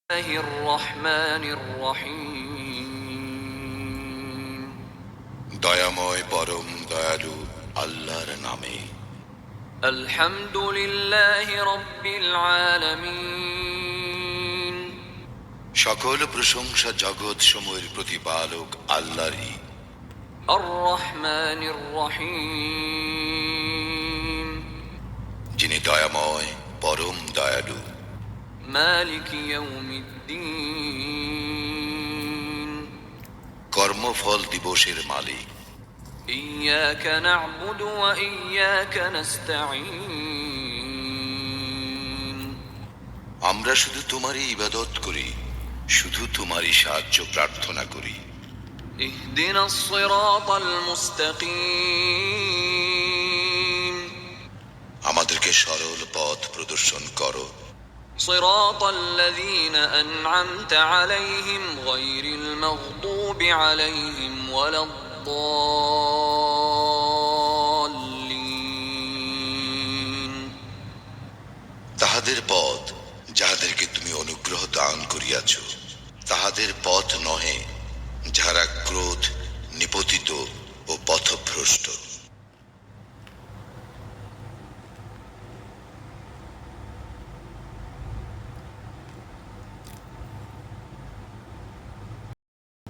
الله الرحمن الرحيم দয়াময় পরম দয়ালু আল্লাহর নামে। الحمد لله رب العالمين সকল প্রশংসা জগৎ সমূহের প্রতিপালক আল্লাহরই। الرحمن الرحيم যিনি দয়াময় পরম দয়ালু। مالك يوم الدين কর্মফল দিবসের মালিক। إياك نعبد وإياك نستعين আমরা শুধু তোমারই ইবাদত করি, শুধু তোমারই সাহায্য প্রার্থনা করি। اهدنا الصراط المستقيم আমাদেরকে সরল পথ প্রদর্শন করো। صراط الذين أنعمت عليهم غير المغضوب عليهم ولا الضالين তাহাদের পথ যাহাদেরকে তুমি অনুগ্রহ দান করিয়াছ, তাহাদের পথ নহে যাহারা ক্রোধ নিপতিত ও পথভ্রষ্ট।